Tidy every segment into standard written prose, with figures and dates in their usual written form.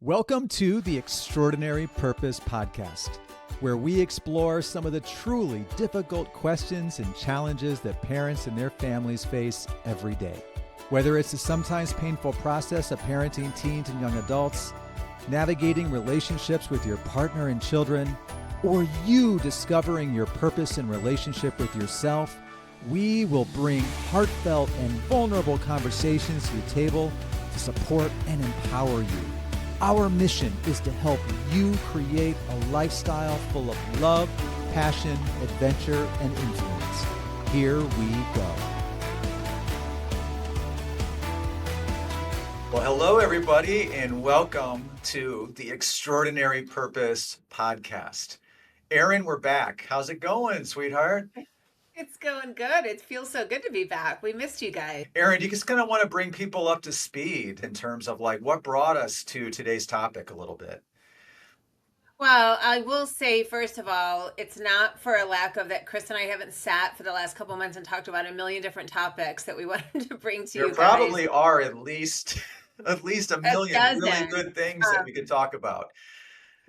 Welcome to the Extraordinary Purpose Podcast, where we explore some of the truly difficult questions and challenges that parents and their families face every day. Whether it's the sometimes painful process of parenting teens and young adults, navigating relationships with your partner and children, or you discovering your purpose in relationship with yourself, we will bring heartfelt and vulnerable conversations to the table to support and empower you. Our mission is to help you create a lifestyle full of love, passion, adventure, and influence. Here we go. Well, hello, everybody, and welcome to the Extraordinary Purpose Podcast. Erin, we're back. How's it going, sweetheart? It's going good. It feels so good to be back. We missed you guys. Erin, you just kind of want to bring people up to speed in terms of like what brought us to today's topic a little bit. Well, I will say, first of all, it's not for a lack of that. Chris and I haven't sat for the last couple months and talked about a million different topics that we wanted to bring to There you guys. probably are at least a million really good things that we could talk about.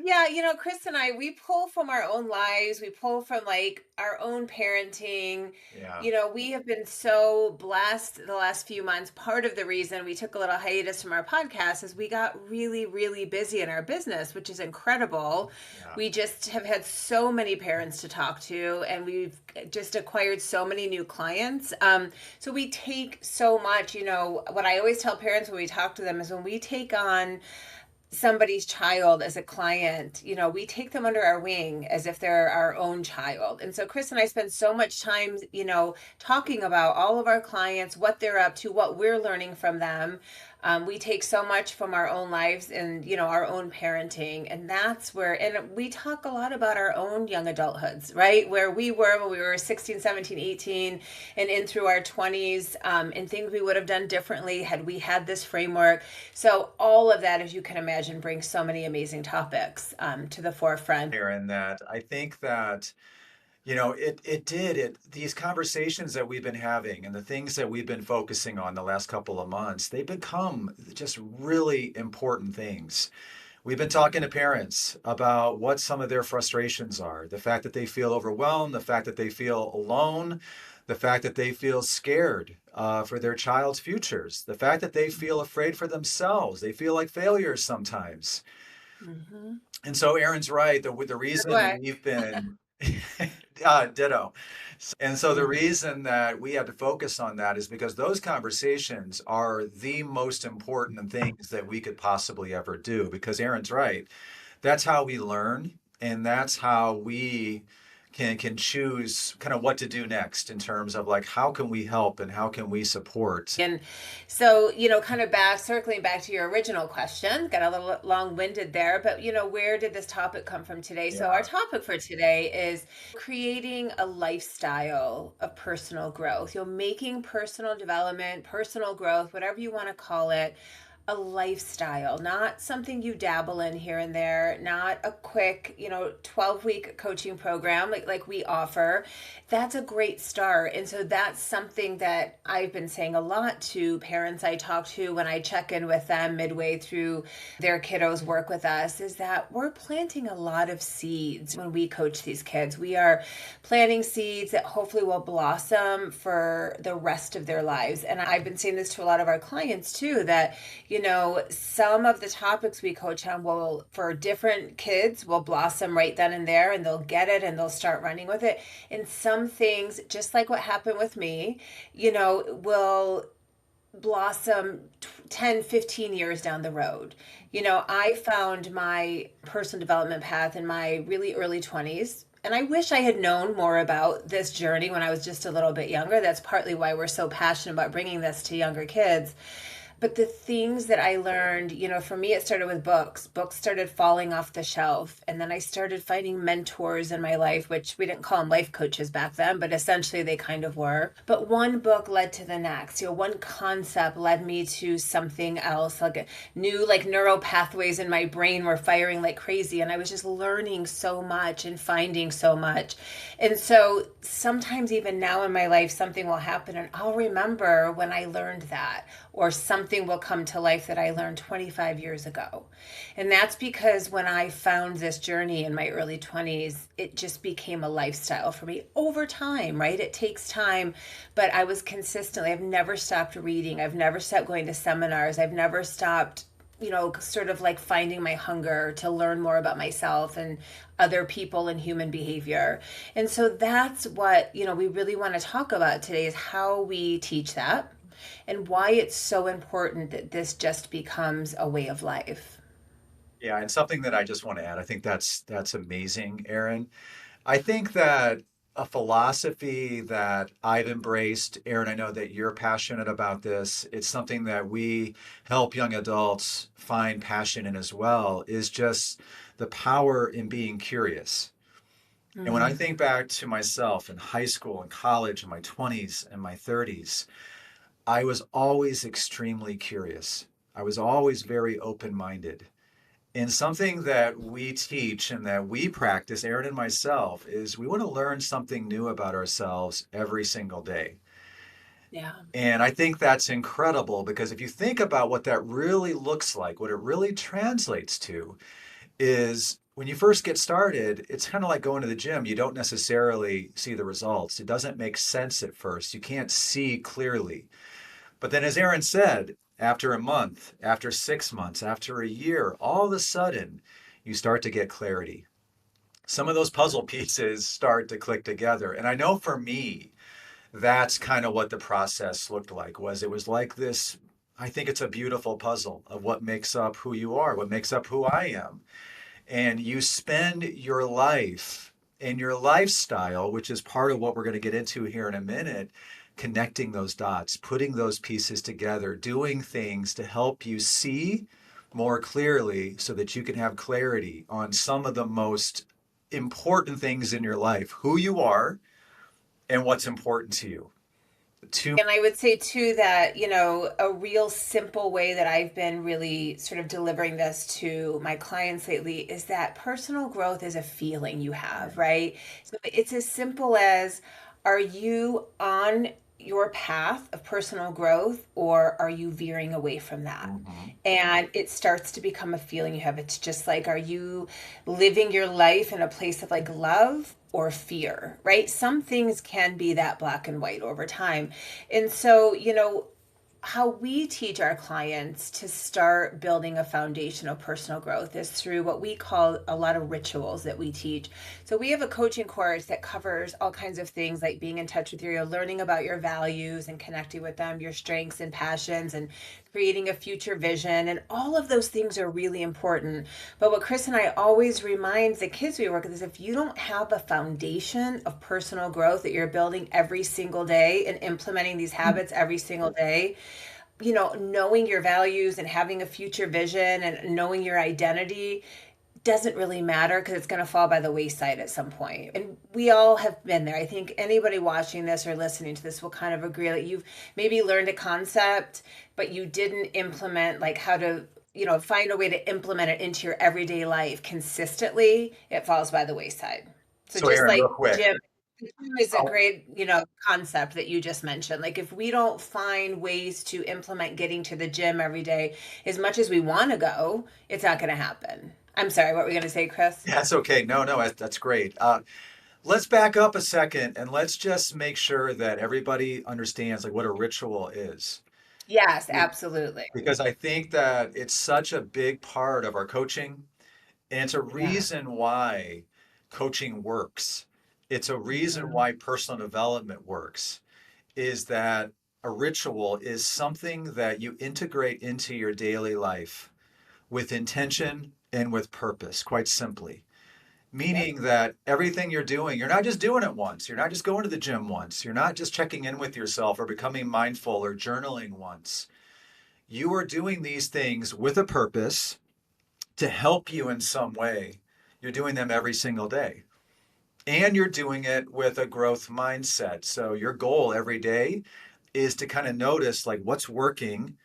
Yeah, Chris and I, we pull from our own lives. We pull from like our own parenting. Yeah. We have been so blessed the last few months. Part of the reason we took a little hiatus from our podcast is we got really, really busy in our business, which is incredible. Yeah. We just have had so many parents to talk to, and we've just acquired so many new clients. So we take so much, what I always tell parents when we talk to them is when we take on somebody's child as a client, we take them under our wing as if they're our own child. And so Chris and I spend so much time, talking about all of our clients, what they're up to, what we're learning from them. We take so much from our own lives and, our own parenting. And that's where, and we talk a lot about our own young adulthoods, right? Where we were when we were 16, 17, 18, and in through our 20s, and things we would have done differently had we had this framework. So all of that, as you can imagine, brings so many amazing topics to the forefront. Erin, that I think that these conversations that we've been having and the things that we've been focusing on the last couple of months, they become just really important things. We've been talking to parents about what some of their frustrations are, the fact that they feel overwhelmed, the fact that they feel alone, the fact that they feel scared for their child's futures, the fact that they feel afraid for themselves, they feel like failures sometimes. Mm-hmm. And so Erin's right. The reason we've been ditto. And so the reason that we had to focus on that is because those conversations are the most important things that we could possibly ever do. Because Erin's right. That's how we learn, and that's how we can choose kind of what to do next in terms of like how can we help and how can we support. And so, kind of circling back to your original question, got a little long-winded there, but where did this topic come from today? Yeah. So our topic for today is creating a lifestyle of personal growth. Making personal development, personal growth, whatever you want to call it, a lifestyle, not something you dabble in here and there, not a quick, 12-week coaching program like we offer. That's a great start. And so that's something that I've been saying a lot to parents I talk to when I check in with them midway through their kiddos' work with us, is that we're planting a lot of seeds when we coach these kids. We are planting seeds that hopefully will blossom for the rest of their lives. And I've been saying this to a lot of our clients too, that some of the topics we coach on will, for different kids, will blossom right then and there, and they'll get it and they'll start running with it. And some things, just like what happened with me, will blossom 10, 15 years down the road. I found my personal development path in my really early 20s. And I wish I had known more about this journey when I was just a little bit younger. That's partly why we're so passionate about bringing this to younger kids. But the things that I learned, for me, it started with books. Books started falling off the shelf. And then I started finding mentors in my life, which we didn't call them life coaches back then, but essentially they kind of were. But one book led to the next. One concept led me to something else. Like new neural pathways in my brain were firing like crazy. And I was just learning so much and finding so much. And so sometimes even now in my life, something will happen and I'll remember when I learned that. or something will come to life that I learned 25 years ago. And that's because when I found this journey in my early 20s, it just became a lifestyle for me over time, right? It takes time, but I was consistently, I've never stopped reading. I've never stopped going to seminars. I've never stopped, sort of like finding my hunger to learn more about myself and other people and human behavior. And so that's what, we really want to talk about today is how we teach that and why it's so important that this just becomes a way of life. Yeah, and something that I just want to add, I think that's amazing, Erin. I think that a philosophy that I've embraced, Erin, I know that you're passionate about this. It's something that we help young adults find passion in as well, is just the power in being curious. And when I Mm, think back to myself in high school and college, in my 20s and my 30s, I was always extremely curious. I was always very open-minded. And something that we teach and that we practice, Erin and myself, is we want to learn something new about ourselves every single day. yeah. And I think that's incredible because if you think about what that really looks like, what it really translates to is when you first get started, it's kind of like going to the gym. You don't necessarily see the results. It doesn't make sense at first. You can't see clearly. But then, as Erin said, after a month, after 6 months, after a year, all of a sudden, you start to get clarity. Some of those puzzle pieces start to click together. And I know for me, that's kind of what the process looked like. It was like this, I think it's a beautiful puzzle of what makes up who you are, what makes up who I am. And you spend your life and your lifestyle, which is part of what we're going to get into here in a minute, connecting those dots, putting those pieces together, doing things to help you see more clearly so that you can have clarity on some of the most important things in your life, who you are and what's important to you. Two. And I would say too that, a real simple way that I've been really sort of delivering this to my clients lately is that personal growth is a feeling you have, right? So it's as simple as, are you on your path of personal growth or are you veering away from that? Mhm. And it starts to become a feeling you have. It's just like, are you living your life in a place of like love or fear, right? Some things can be that black and white over time. And so, how we teach our clients to start building a foundation of personal growth is through what we call a lot of rituals that we teach. So we have a coaching course that covers all kinds of things like being in touch with your learning about your values and connecting with them, your strengths and passions, and creating a future vision. And all of those things are really important. But what Chris and I always remind the kids we work with is if you don't have a foundation of personal growth that you're building every single day and implementing these habits every single day, knowing your values and having a future vision and knowing your identity doesn't really matter because it's going to fall by the wayside at some point. And we all have been there. I think anybody watching this or listening to this will kind of agree that you've maybe learned a concept, but you didn't implement like how to, find a way to implement it into your everyday life consistently. It falls by the wayside. So So, just Erin, real like quick. the gym is a Oh, great, concept that you just mentioned. Like if we don't find ways to implement getting to the gym every day as much as we want to go, it's not going to happen. I'm sorry, what were we going to say, Chris? that's okay. No, no, that's great. Let's back up a second and let's just make sure that everybody understands like what a ritual is. Yes, absolutely. Because I think that it's such a big part of our coaching, and it's a Yeah. reason why coaching works. It's a reason Mhm. why personal development works, is that a ritual is something that you integrate into your daily life with intention and with purpose, quite simply. Yep. Meaning that everything you're doing, you're not just doing it once. You're not just going to the gym once. You're not just checking in with yourself or becoming mindful or journaling once. You are doing these things with a purpose to help you in some way. You're doing them every single day. And you're doing it with a growth mindset. So your goal every day is to kind of notice like what's working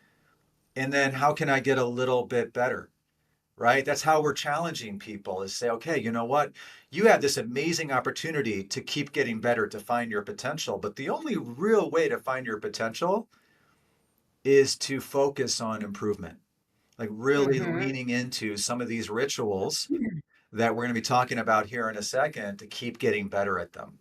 and then how can I get a little bit better? Right? That's how we're challenging people is say, okay, you know what? You have this amazing opportunity to keep getting better, to find your potential. But the only real way to find your potential is to focus on improvement, like really Mm-hmm. leaning into some of these rituals that we're going to be talking about here in a second to keep getting better at them.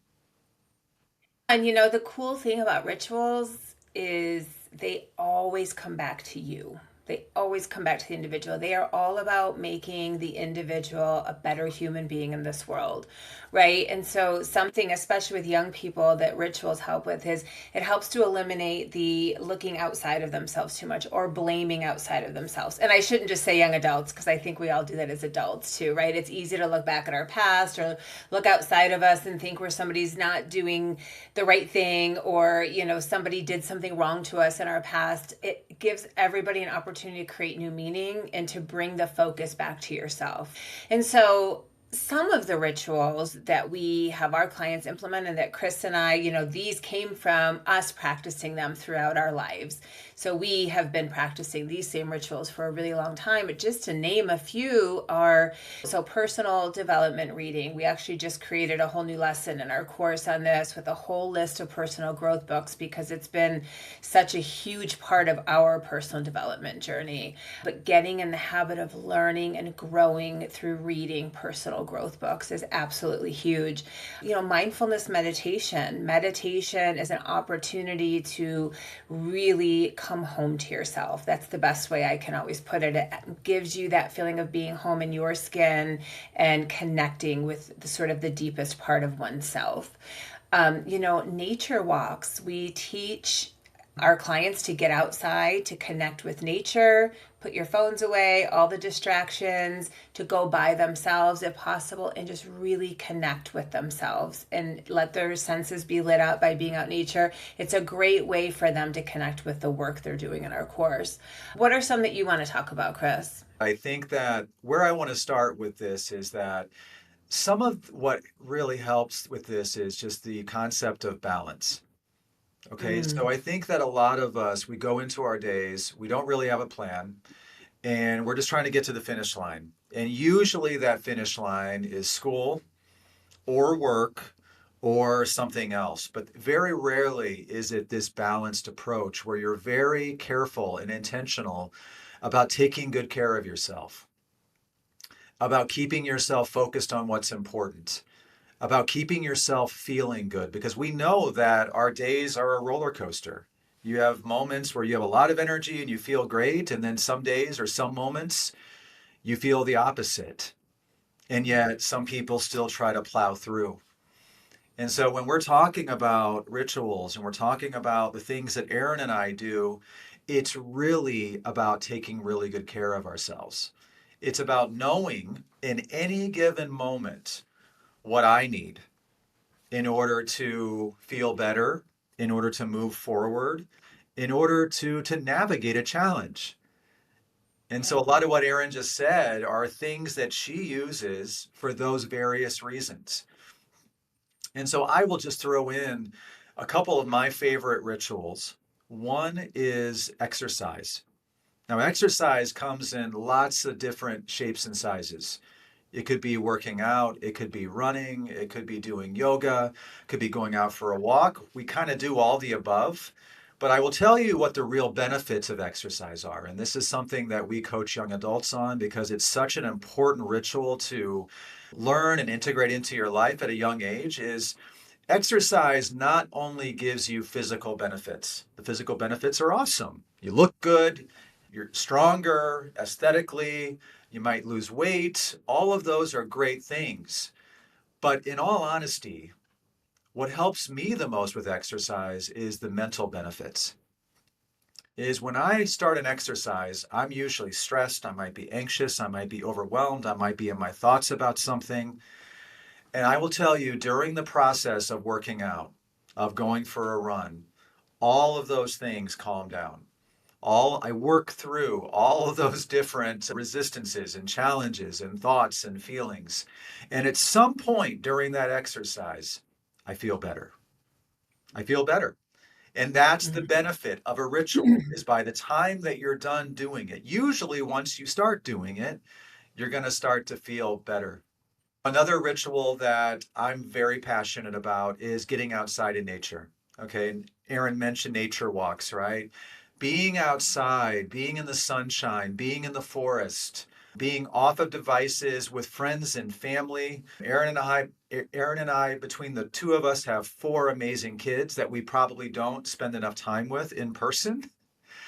And the cool thing about rituals is they always come back to you. They always come back to the individual. They are all about making the individual a better human being in this world, right? And so, something, especially with young people, that rituals help with is it helps to eliminate the looking outside of themselves too much or blaming outside of themselves. And I shouldn't just say young adults because I think we all do that as adults too, right? It's easy to look back at our past or look outside of us and think where somebody's not doing the right thing, or somebody did something wrong to us in our past. It gives everybody an opportunity to create new meaning and to bring the focus back to yourself. And so some of the rituals that we have our clients implement and that Chris and I, these came from us practicing them throughout our lives. So we have been practicing these same rituals for a really long time. But just to name a few are, so personal development reading. We actually just created a whole new lesson in our course on this with a whole list of personal growth books because it's been such a huge part of our personal development journey. But getting in the habit of learning and growing through reading personal growth books is absolutely huge. Mindfulness meditation. Meditation is an opportunity to really come home to yourself. That's the best way I can always put it. It gives you that feeling of being home in your skin and connecting with the sort of the deepest part of oneself. Nature walks. We teach our clients to get outside, to connect with nature, put your phones away, all the distractions, to go by themselves if possible, and just really connect with themselves and let their senses be lit up by being out in nature. It's a great way for them to connect with the work they're doing in our course. What are some that you want to talk about, Chris? I think that where I want to start with this is that some of what really helps with this is just the concept of balance. Okay, so Mm. I think that a lot of us, we go into our days, we don't really have a plan, and we're just trying to get to the finish line. And usually that finish line is school or work or something else. But very rarely is it this balanced approach where you're very careful and intentional about taking good care of yourself, about keeping yourself focused on what's important, about keeping yourself feeling good, because we know that our days are a roller coaster. You have moments where you have a lot of energy and you feel great, and then some days or some moments you feel the opposite. And yet some people still try to plow through. And so when we're talking about rituals and we're talking about the things that Erin and I do, it's really about taking really good care of ourselves. It's about knowing in any given moment what I need in order to feel better, in order to move forward, in order to navigate a challenge. And so a lot of what Erin just said are things that she uses for those various reasons. And so I will just throw in a couple of my favorite rituals. One is exercise. Now, exercise comes in lots of different shapes and sizes. It could be working out, it could be running, it could be doing yoga, it could be going out for a walk. We kind of do all the above. But I will tell you what the real benefits of exercise are. And this is something that we coach young adults on because it's such an important ritual to learn and integrate into your life at a young age is exercise not only gives you physical benefits. The physical benefits are awesome. You look good, you're stronger aesthetically, you might lose weight. All of those are great things. But in all honesty, what helps me the most with exercise is the mental benefits. Is when I start an exercise, I'm usually stressed, I might be anxious, I might be overwhelmed, I might be in my thoughts about something. And I will tell you during the process of working out, of going for a run, all of those things calm down. I work through all of those different resistances and challenges and thoughts and feelings. And at some point during that exercise, I feel better. I feel better. And that's the benefit of a ritual is by the time that you're done doing it, usually once you start doing it, you're going to start to feel better. Another ritual that I'm very passionate about is getting outside in nature. Okay. Erin mentioned nature walks, right? being outside, being in the sunshine, being in the forest, being off of devices with friends and family. Aaron and I, between the two of us, have four amazing kids that we probably don't spend enough time with in person.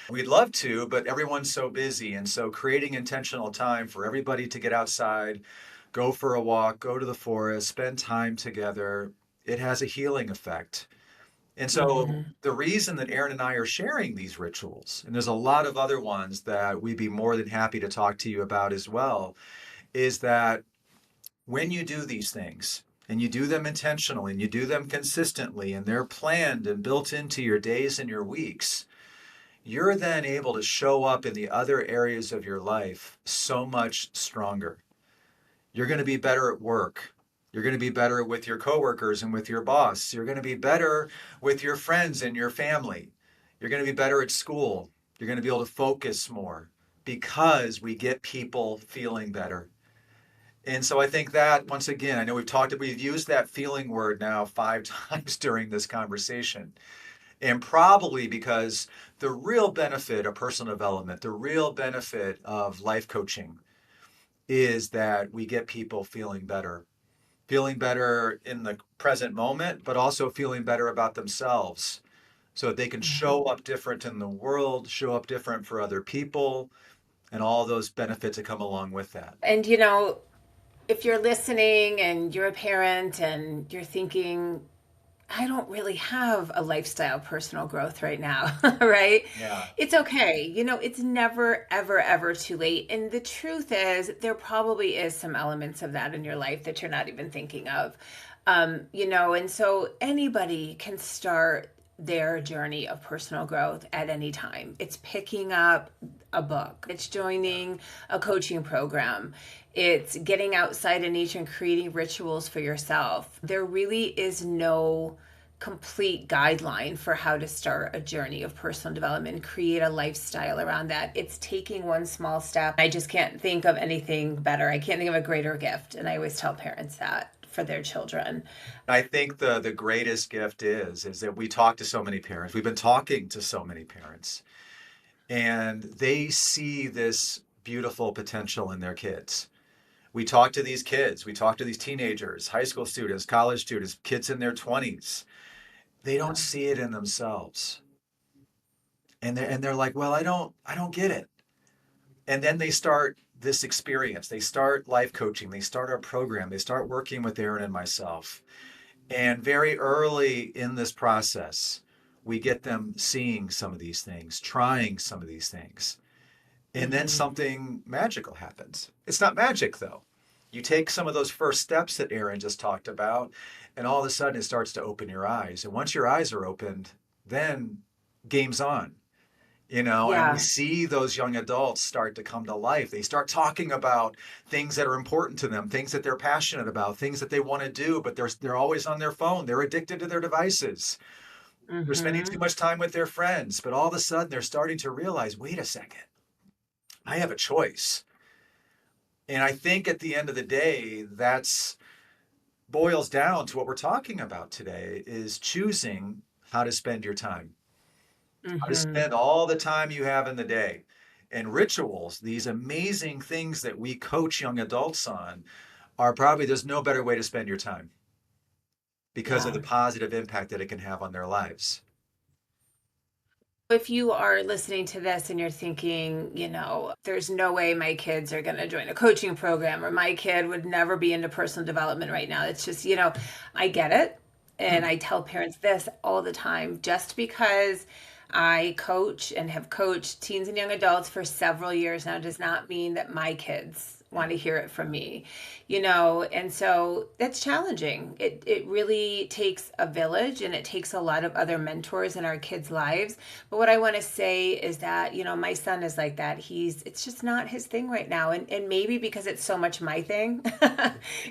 We'd love to, but everyone's so busy. And so creating intentional time for everybody to get outside, go for a walk, go to the forest, spend time together, it has a healing effect. And so Hmm. the reason that Aaron and I are sharing these rituals, and there's a lot of other ones that we'd be more than happy to talk to you about as well, is that when you do these things and you do them intentionally and you do them consistently and they're planned and built into your days and your weeks, you're then able to show up in the other areas of your life so much stronger. You're going to be better at work. You're going to be better with your coworkers and with your boss. You're going to be better with your friends and your family. You're going to be better at school. You're going to be able to focus more because we get people feeling better. And so I think that, once again, I know we've used that feeling word now 5 times during this conversation. And probably because the real benefit of personal development, the real benefit of life coaching is that we get people feeling better in the present moment, but also feeling better about themselves so that they can show up different in the world, show up different for other people, and all those benefits that come along with that. And if you're listening and you're a parent and you're thinking, I don't really have a lifestyle personal growth right now, right? Yeah. It's okay. It's never, ever, ever too late. And the truth is, there probably is some elements of that in your life that you're not even thinking of. And so anybody can start their journey of personal growth at any time. It's picking up a book, it's joining a coaching program, it's getting outside in nature and creating rituals for yourself. There really is no complete guideline for how to start a journey of personal development and create a lifestyle around that. It's taking one small step. I just can't think of anything better. I can't think of a greater gift. And I always tell parents that for their children. I think the greatest gift is that we talk to so many parents. We've been talking to so many parents, and they see this beautiful potential in their kids. We talk to these kids, we talk to these teenagers, high school students, college students, kids in their 20s. They don't Yeah. see it in themselves. And they're like, "Well, I don't get it." And then they start this experience. They start life coaching, they start our program, they start working with Erin and myself. And very early in this process, we get them seeing some of these things, trying some of these things. And then Hmm. something magical happens. It's not magic, though. You take some of those first steps that Erin just talked about, and all of a sudden it starts to open your eyes. And once your eyes are opened, then game's on. And we Yeah. see those young adults start to come to life. They start talking about things that are important to them, things that they're passionate about, things that they want to do, but they're always on their phone. They're addicted to their devices. They're spending too Hmm. much time with their friends, but all of a sudden they're starting to realize, wait a second, I have a choice. And I think at the end of the day, that's boils down to what we're talking about today is choosing how to spend your time, how to Hmm. spend all the time you have in the day. And rituals, these amazing things that we coach young adults on, are probably there's no better way to spend your time because of Yeah. the positive impact that it can have on their lives. If you are listening to this and you're thinking, there's no way my kids are going to join a coaching program or my kid would never be into personal development right now. It's just, I get it. And I tell parents this all the time just because I coach and have coached teens and young adults for several years now does not mean that my kids want Yeah. to hear it from me, and so that's challenging. It really takes a village and it takes a lot of other mentors in our kids' lives. But what I want to say is that, my son is like that. It's just not his thing right now. And maybe because it's so much my thing,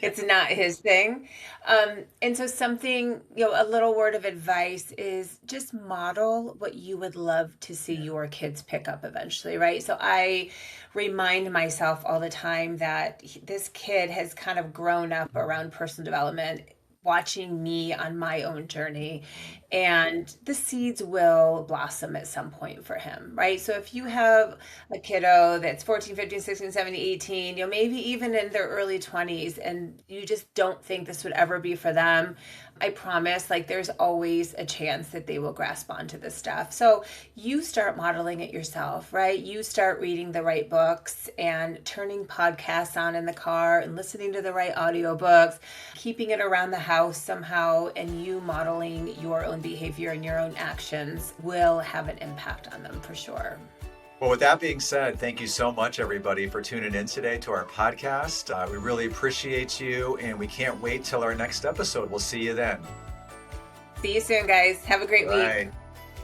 it's not his thing. And so something, a little word of advice is just model what you would love to see Yeah. your kids pick up eventually, right? So I remind myself all the time that this kid has kind of grown up around personal development watching me on my own journey, and the seeds will blossom at some point for him, right? So if you have a kiddo that's 14, 15, 16, 17, 18, maybe even in their early 20s, and you just don't think this would ever be for them, I promise, there's always a chance that they will grasp onto this stuff. So you start modeling it yourself, right? You start reading the right books and turning podcasts on in the car and listening to the right audiobooks, keeping it around the house somehow, and you modeling your own behavior and your own actions will have an impact on them for sure. Well, with that being said, thank you so much, everybody, for tuning in today to our podcast. We really appreciate you, and we can't wait till our next episode. We'll see you then. See you soon, guys. Have a great week.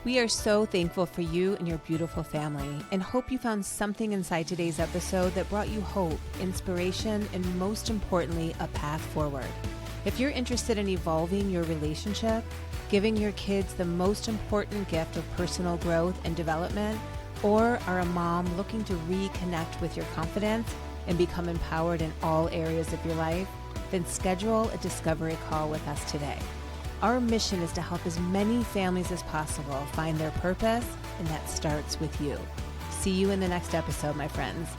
We are so thankful for you and your beautiful family, and hope you found something inside today's episode that brought you hope, inspiration, and most importantly, a path forward. If you're interested in evolving your relationship, giving your kids the most important gift of personal growth and development, or are a mom looking to reconnect with your confidence and become empowered in all areas of your life, then schedule a discovery call with us today. Our mission is to help as many families as possible find their purpose, and that starts with you. See you in the next episode, my friends.